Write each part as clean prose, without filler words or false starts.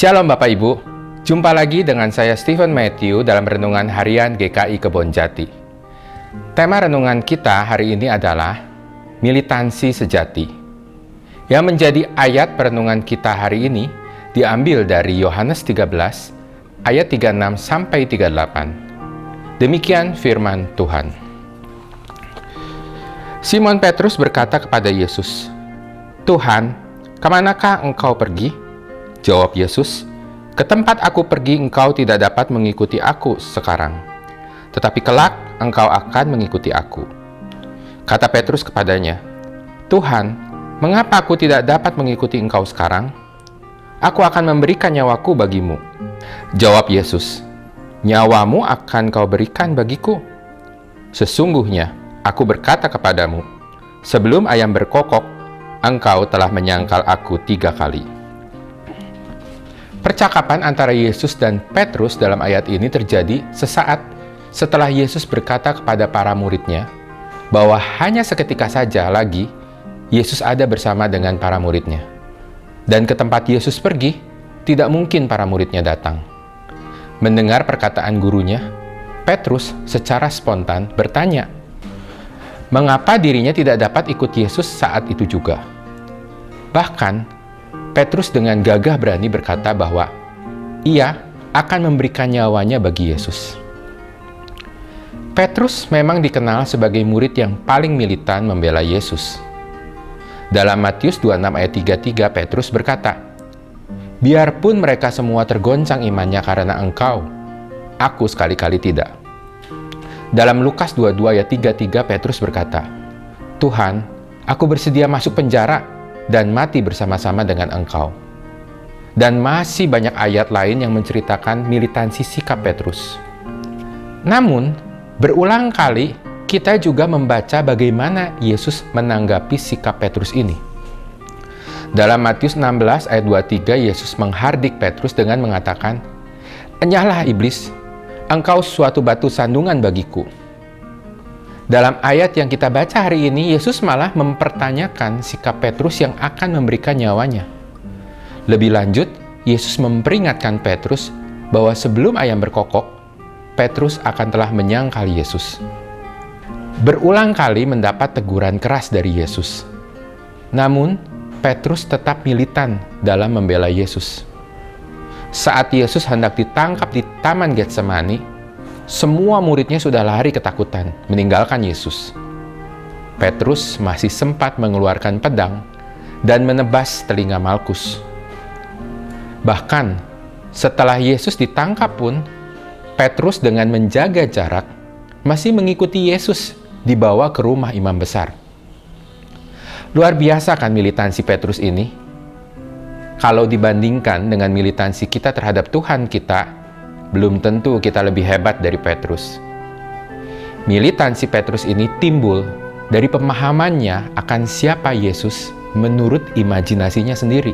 Shalom Bapak Ibu, jumpa lagi dengan saya Stephen Matthew dalam Renungan Harian GKI Kebonjati. Tema renungan kita hari ini adalah militansi sejati. Yang menjadi ayat perenungan kita hari ini diambil dari Yohanes 13 ayat 36 sampai 38. Demikian firman Tuhan. Simon Petrus berkata kepada Yesus, "Tuhan, kemanakah engkau pergi?" Jawab Yesus, "Ke tempat aku pergi engkau tidak dapat mengikuti aku sekarang, tetapi kelak engkau akan mengikuti aku." Kata Petrus kepadanya, "Tuhan, mengapa aku tidak dapat mengikuti engkau sekarang? Aku akan memberikan nyawaku bagimu." Jawab Yesus, "Nyawamu akan kau berikan bagiku? Sesungguhnya aku berkata kepadamu, sebelum ayam berkokok, engkau telah menyangkal aku 3 kali." Percakapan antara Yesus dan Petrus dalam ayat ini terjadi sesaat setelah Yesus berkata kepada para muridnya bahwa hanya seketika saja lagi Yesus ada bersama dengan para muridnya. Dan ke tempat Yesus pergi, tidak mungkin para muridnya datang. Mendengar perkataan gurunya, Petrus secara spontan bertanya, mengapa dirinya tidak dapat ikut Yesus saat itu juga? Bahkan, Petrus dengan gagah berani berkata bahwa ia akan memberikan nyawanya bagi Yesus. Petrus memang dikenal sebagai murid yang paling militan membela Yesus. Dalam Matius 26 ayat 33, Petrus berkata, "Biarpun mereka semua tergoncang imannya karena engkau, aku sekali-kali tidak." Dalam Lukas 22 ayat 33, Petrus berkata, "Tuhan, aku bersedia masuk penjara dan mati bersama-sama dengan engkau." Dan masih banyak ayat lain yang menceritakan militansi sikap Petrus. Namun, berulang kali kita juga membaca bagaimana Yesus menanggapi sikap Petrus ini. Dalam Matius 16 ayat 23, Yesus menghardik Petrus dengan mengatakan, "Enyahlah iblis, engkau suatu batu sandungan bagiku." Dalam ayat yang kita baca hari ini, Yesus malah mempertanyakan sikap Petrus yang akan memberikan nyawanya. Lebih lanjut, Yesus memperingatkan Petrus bahwa sebelum ayam berkokok, Petrus akan telah menyangkal Yesus. Berulang kali mendapat teguran keras dari Yesus. Namun, Petrus tetap militan dalam membela Yesus. Saat Yesus hendak ditangkap di Taman Getsemani, semua muridnya sudah lari ketakutan, meninggalkan Yesus. Petrus masih sempat mengeluarkan pedang dan menebas telinga Malkus. Bahkan, setelah Yesus ditangkap pun, Petrus dengan menjaga jarak masih mengikuti Yesus dibawa ke rumah imam besar. Luar biasa kan militansi Petrus ini? Kalau dibandingkan dengan militansi kita terhadap Tuhan kita, belum tentu kita lebih hebat dari Petrus. Militansi Petrus ini timbul dari pemahamannya akan siapa Yesus menurut imajinasinya sendiri.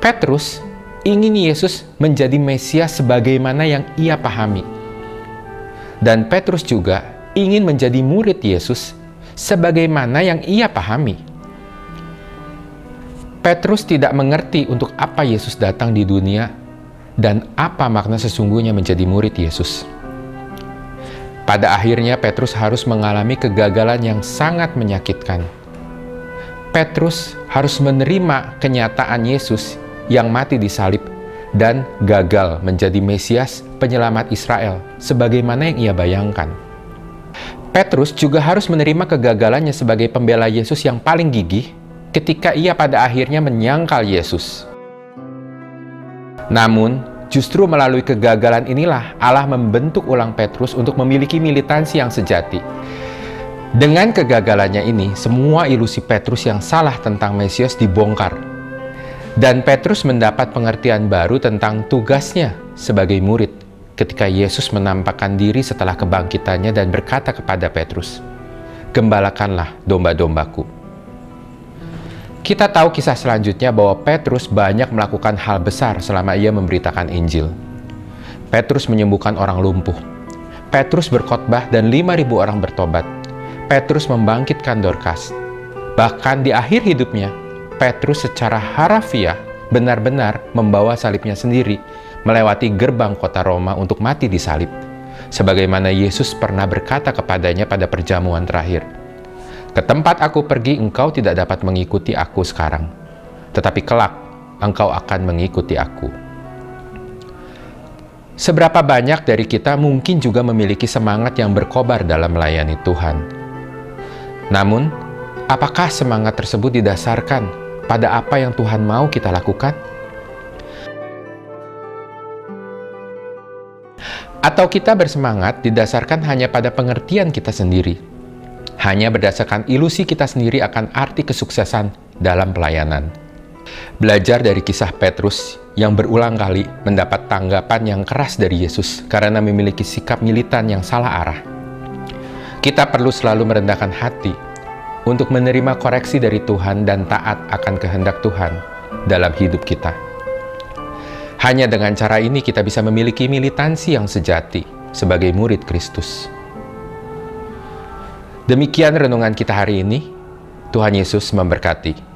Petrus ingin Yesus menjadi Mesias sebagaimana yang ia pahami. Dan Petrus juga ingin menjadi murid Yesus sebagaimana yang ia pahami. Petrus tidak mengerti untuk apa Yesus datang di dunia dan apa makna sesungguhnya menjadi murid Yesus. Pada akhirnya Petrus harus mengalami kegagalan yang sangat menyakitkan. Petrus harus menerima kenyataan Yesus yang mati disalib dan gagal menjadi Mesias penyelamat Israel sebagaimana yang ia bayangkan. Petrus juga harus menerima kegagalannya sebagai pembela Yesus yang paling gigih ketika ia pada akhirnya menyangkal Yesus. Namun, justru melalui kegagalan inilah Allah membentuk ulang Petrus untuk memiliki militansi yang sejati. Dengan kegagalannya ini, semua ilusi Petrus yang salah tentang Mesias dibongkar. Dan Petrus mendapat pengertian baru tentang tugasnya sebagai murid ketika Yesus menampakkan diri setelah kebangkitannya dan berkata kepada Petrus, "Gembalakanlah domba-dombaku." Kita tahu kisah selanjutnya bahwa Petrus banyak melakukan hal besar selama ia memberitakan Injil. Petrus menyembuhkan orang lumpuh. Petrus berkhotbah dan 5.000 orang bertobat. Petrus membangkitkan Dorcas. Bahkan di akhir hidupnya, Petrus secara harafiah benar-benar membawa salibnya sendiri melewati gerbang kota Roma untuk mati di salib, sebagaimana Yesus pernah berkata kepadanya pada perjamuan terakhir, "Ke tempat aku pergi engkau tidak dapat mengikuti aku sekarang, tetapi kelak engkau akan mengikuti aku." Seberapa banyak dari kita mungkin juga memiliki semangat yang berkobar dalam melayani Tuhan. Namun, apakah semangat tersebut didasarkan pada apa yang Tuhan mau kita lakukan? Atau kita bersemangat didasarkan hanya pada pengertian kita sendiri, hanya berdasarkan ilusi kita sendiri akan arti kesuksesan dalam pelayanan. Belajar dari kisah Petrus yang berulang kali mendapat tanggapan yang keras dari Yesus karena memiliki sikap militan yang salah arah. Kita perlu selalu merendahkan hati untuk menerima koreksi dari Tuhan dan taat akan kehendak Tuhan dalam hidup kita. Hanya dengan cara ini kita bisa memiliki militansi yang sejati sebagai murid Kristus. Demikian renungan kita hari ini. Tuhan Yesus memberkati.